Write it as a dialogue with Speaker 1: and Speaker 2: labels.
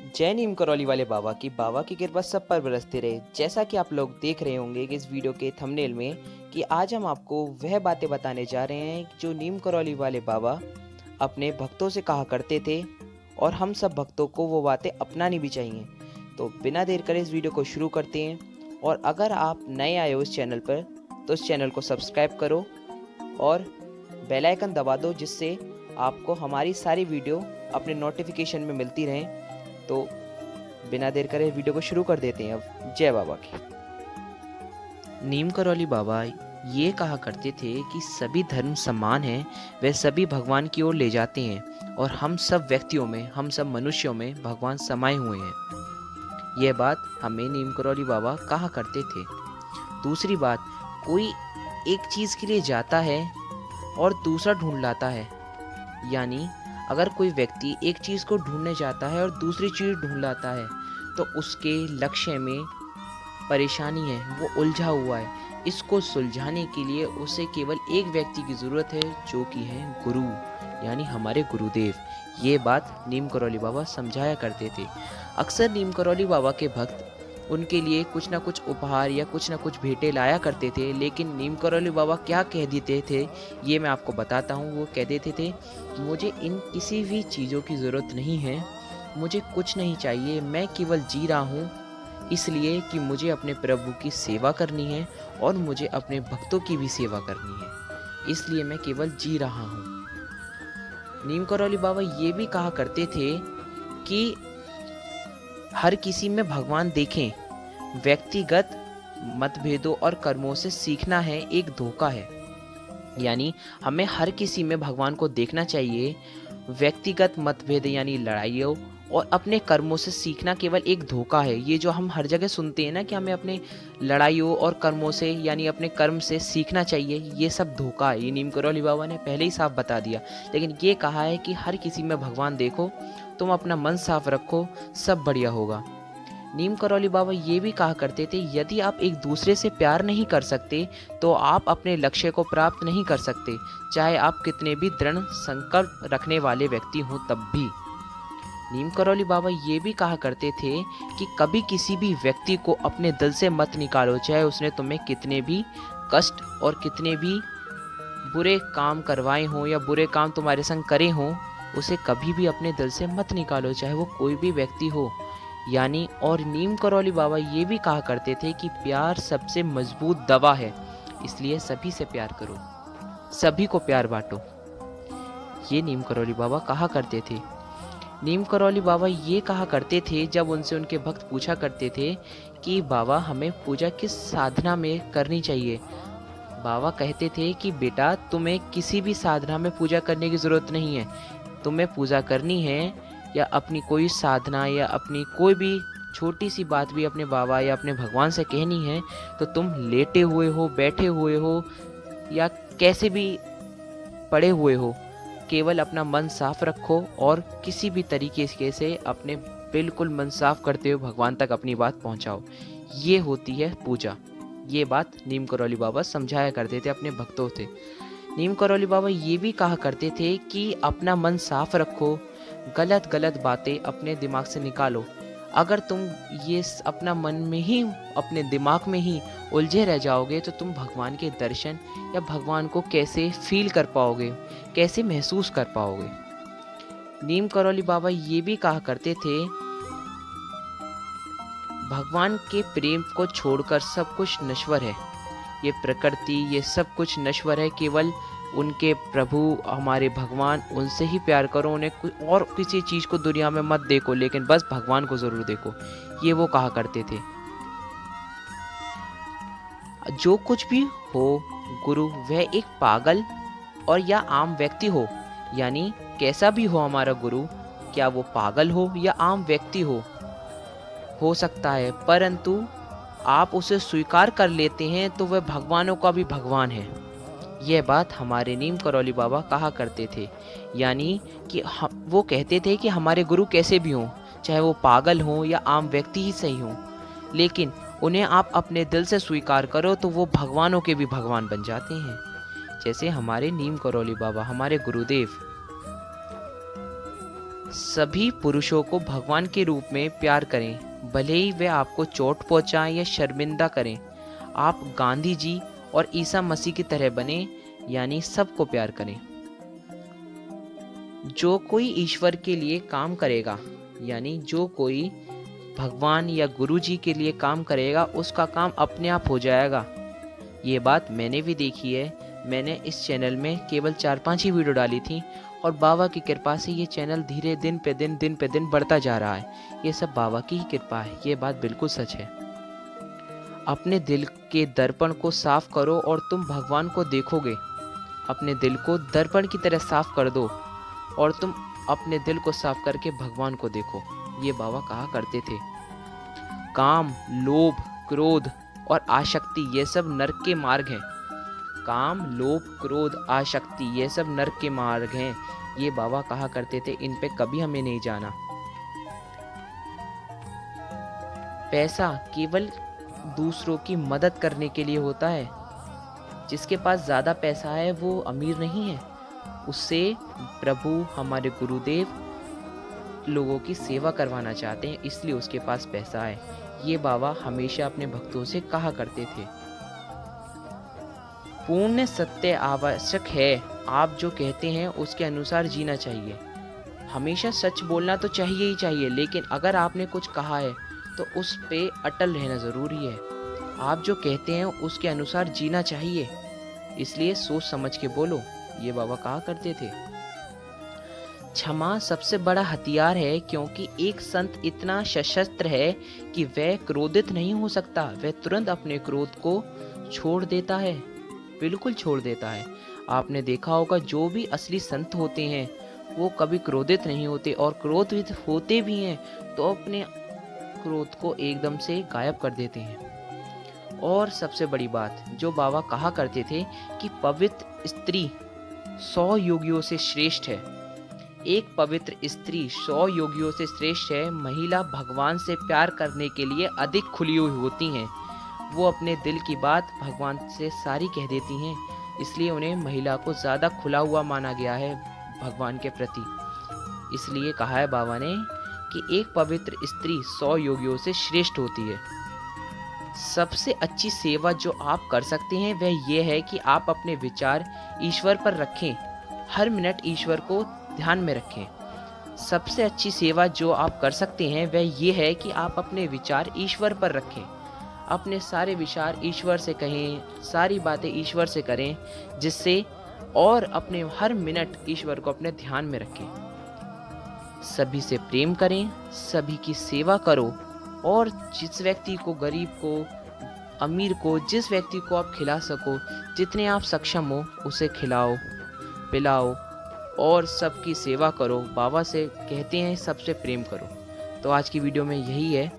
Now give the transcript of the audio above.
Speaker 1: जय नीम करौली वाले बाबा की कृपा सब पर बरसती रहे। जैसा कि आप लोग देख रहे होंगे कि इस वीडियो के थंबनेल में कि आज हम आपको वह बातें बताने जा रहे हैं जो नीम करौली वाले बाबा अपने भक्तों से कहा करते थे और हम सब भक्तों को वो बातें अपनानी भी चाहिए। तो बिना देर करे इस वीडियो को शुरू करते हैं। और अगर आप नए आए हो इस चैनल पर तो इस चैनल को सब्सक्राइब करो और बेल आइकन दबा दो, जिससे आपको हमारी सारी वीडियो अपने नोटिफिकेशन में मिलती रहें। तो बिना देर करे वीडियो को शुरू कर देते हैं। अब जय बाबा की। नीम करौली बाबा ये कहा करते थे कि सभी धर्म समान हैं, वे सभी भगवान की ओर ले जाते हैं और हम सब व्यक्तियों में, हम सब मनुष्यों में भगवान समाये हुए हैं। यह बात हमें नीम करौली बाबा कहा करते थे। दूसरी बात, कोई एक चीज़ के लिए जाता है और दूसरा ढूंढ लाता है। यानी अगर कोई व्यक्ति एक चीज़ को ढूंढने जाता है और दूसरी चीज़ ढूंढ लाता है तो उसके लक्ष्य में परेशानी है, वो उलझा हुआ है। इसको सुलझाने के लिए उसे केवल एक व्यक्ति की ज़रूरत है, जो कि है गुरु, यानी हमारे गुरुदेव। ये बात नीम करौली बाबा समझाया करते थे। अक्सर नीम करौली बाबा के भक्त उनके लिए कुछ ना कुछ उपहार या कुछ ना कुछ भेंटें लाया करते थे, लेकिन नीम करौली बाबा क्या कह देते थे ये मैं आपको बताता हूँ। वो कह देते थे, मुझे इन किसी भी चीज़ों की ज़रूरत नहीं है, मुझे कुछ नहीं चाहिए, मैं केवल जी रहा हूँ इसलिए कि मुझे अपने प्रभु की सेवा करनी है और मुझे अपने भक्तों की भी सेवा करनी है, इसलिए मैं केवल जी रहा हूँ। नीम करौली बाबा ये भी कहा करते थे कि हर किसी में भगवान देखें, व्यक्तिगत मतभेदों और कर्मों से सीखना है एक धोखा है। यानी हमें हर किसी में भगवान को देखना चाहिए। व्यक्तिगत मतभेद यानी लड़ाइयों और अपने कर्मों से सीखना केवल एक धोखा है। ये जो हम हर जगह सुनते हैं ना कि हमें अपने लड़ाइयों और कर्मों से यानी अपने कर्म से सीखना चाहिए, ये सब धोखा है। ये नीम करौली बाबा ने पहले ही साफ बता दिया। लेकिन ये कहा है कि हर किसी में भगवान देखो, तुम अपना मन साफ रखो, सब बढ़िया होगा। नीम करौली बाबा ये भी कहा करते थे, यदि आप एक दूसरे से प्यार नहीं कर सकते तो आप अपने लक्ष्य को प्राप्त नहीं कर सकते, चाहे आप कितने भी दृढ़ संकल्प रखने वाले व्यक्ति हों तब भी। नीम करौली बाबा ये भी कहा करते थे कि कभी किसी भी व्यक्ति को अपने दिल से मत निकालो, चाहे उसने तुम्हें कितने भी कष्ट और कितने भी बुरे काम करवाए हों या बुरे काम तुम्हारे संग करे हों, उसे कभी भी अपने दिल से मत निकालो, चाहे वो कोई भी व्यक्ति हो। यानी और नीम करौली बाबा ये भी कहा करते थे कि प्यार सबसे मजबूत दवा है, इसलिए सभी से प्यार करो, सभी को प्यार बांटो। ये नीम करौली बाबा कहा करते थे। नीम करौली बाबा ये कहा करते थे, जब उनसे उनके भक्त पूछा करते थे कि बाबा हमें पूजा किस साधना में करनी चाहिए, बाबा कहते थे कि बेटा तुम्हें किसी भी साधना में पूजा करने की ज़रूरत नहीं है। तुम्हें पूजा करनी है या अपनी कोई साधना या अपनी कोई भी छोटी सी बात भी अपने बाबा या अपने भगवान से कहनी है, तो तुम लेटे हुए हो, बैठे हुए हो या कैसे भी पड़े हुए हो, केवल अपना मन साफ रखो और किसी भी तरीके से अपने बिल्कुल मन साफ करते हुए भगवान तक अपनी बात पहुंचाओ। ये होती है पूजा। ये बात नीम करौली बाबा समझाया करते थे अपने भक्तों से। नीम करौली बाबा ये भी कहा करते थे कि अपना मन साफ रखो, गलत गलत बातें अपने दिमाग से निकालो। अगर तुम ये अपना मन में ही, अपने दिमाग में ही उलझे रह जाओगे तो तुम भगवान के दर्शन या भगवान को कैसे फील कर पाओगे, कैसे महसूस कर पाओगे। नीम करौली बाबा ये भी कहा करते थे, भगवान के प्रेम को छोड़कर सब कुछ नश्वर है। ये प्रकृति, ये सब कुछ नश्वर है, केवल उनके प्रभु हमारे भगवान, उनसे ही प्यार करो, उन्हें और किसी चीज़ को दुनिया में मत देखो, लेकिन बस भगवान को ज़रूर देखो। ये वो कहा करते थे। जो कुछ भी हो गुरु, वह एक पागल और या आम व्यक्ति हो, यानी कैसा भी हो हमारा गुरु, क्या वो पागल हो या आम व्यक्ति हो सकता है, परंतु आप उसे स्वीकार कर लेते हैं तो वह भगवानों का भी भगवान है। यह बात हमारे नीम करौली बाबा कहा करते थे। यानी कि वो कहते थे कि हमारे गुरु कैसे भी हों, चाहे वो पागल हों या आम व्यक्ति ही सही हों, लेकिन उन्हें आप अपने दिल से स्वीकार करो तो वो भगवानों के भी भगवान बन जाते हैं। जैसे हमारे नीम करौली बाबा, हमारे गुरुदेव। सभी पुरुषों को भगवान के रूप में प्यार करें, भले ही वे आपको चोट पहुंचाएं या शर्मिंदा करें। आप गांधी जी और ईसा मसीह की तरह बने, यानी सबको प्यार करें। जो कोई ईश्वर के लिए काम करेगा, यानी जो कोई भगवान या गुरु जी के लिए काम करेगा, उसका काम अपने आप हो जाएगा। ये बात मैंने भी देखी है। मैंने इस चैनल में केवल 4-5 ही वीडियो डाली थी और बाबा की कृपा से ये चैनल धीरे दिन पे दिन बढ़ता जा रहा है। ये सब बाबा की ही कृपा है, ये बात बिल्कुल सच है। अपने दिल के दर्पण को साफ करो और तुम भगवान को देखोगे। अपने दिल को दर्पण की तरह साफ कर दो और तुम अपने दिल को साफ करके भगवान को देखो। ये बाबा कहा करते थे। काम, लोभ, क्रोध और आसक्ति ये सब नरक के मार्ग हैं। काम, लोभ, क्रोध, आसक्ति ये सब नरक के मार्ग हैं। ये बाबा कहा करते थे, इन पे कभी हमें नहीं जाना। पैसा केवल दूसरों की मदद करने के लिए होता है। जिसके पास ज़्यादा पैसा है वो अमीर नहीं है। उससे प्रभु हमारे गुरुदेव लोगों की सेवा करवाना चाहते हैं, इसलिए उसके पास पैसा है। ये बाबा हमेशा अपने भक्तों से कहा करते थे। पूर्ण सत्य आवश्यक है। आप जो कहते हैं उसके अनुसार जीना चाहिए। हमेशा सच बोलना तो चाहिए ही चाहिए, लेकिन अगर आपने कुछ कहा है तो उस पे अटल रहना ज़रूरी है। आप जो कहते हैं उसके अनुसार जीना चाहिए, इसलिए सोच समझ के बोलो। ये बाबा कहा करते थे। क्षमा सबसे बड़ा हथियार है, क्योंकि एक संत इतना सशस्त्र है कि वह क्रोधित नहीं हो सकता। वह तुरंत अपने क्रोध को छोड़ देता है, बिल्कुल छोड़ देता है। आपने देखा होगा जो भी असली संत होते हैं वो कभी क्रोधित नहीं होते, और क्रोधित होते भी हैं तो अपने क्रोध को एकदम से गायब कर देते हैं। और सबसे बड़ी बात जो बाबा कहा करते थे कि पवित्र स्त्री 100 योगियों से श्रेष्ठ है। एक पवित्र स्त्री 100 योगियों से श्रेष्ठ है। महिला भगवान से प्यार करने के लिए अधिक खुली हुई होती हैं। वो अपने दिल की बात भगवान से सारी कह देती हैं, इसलिए उन्हें महिला को ज़्यादा खुला हुआ माना गया है भगवान के प्रति। इसलिए कहा है बाबा ने कि एक पवित्र स्त्री 100 योगियों से श्रेष्ठ होती है। सबसे अच्छी सेवा जो आप कर सकते हैं वह यह है कि आप अपने विचार ईश्वर पर रखें। हर मिनट ईश्वर को ध्यान में रखें। सबसे अच्छी सेवा जो आप कर सकते हैं वह ये है कि आप अपने विचार ईश्वर पर रखें। अपने सारे विचार ईश्वर से कहें, सारी बातें ईश्वर से करें, जिससे और अपने हर मिनट ईश्वर को अपने ध्यान में रखें। सभी से प्रेम करें, सभी की सेवा करो, और जिस व्यक्ति को, गरीब को, अमीर को, जिस व्यक्ति को आप खिला सको, जितने आप सक्षम हो उसे खिलाओ, पिलाओ और सबकी सेवा करो। बाबा से कहते हैं सबसे प्रेम करो। तो आज की वीडियो में यही है।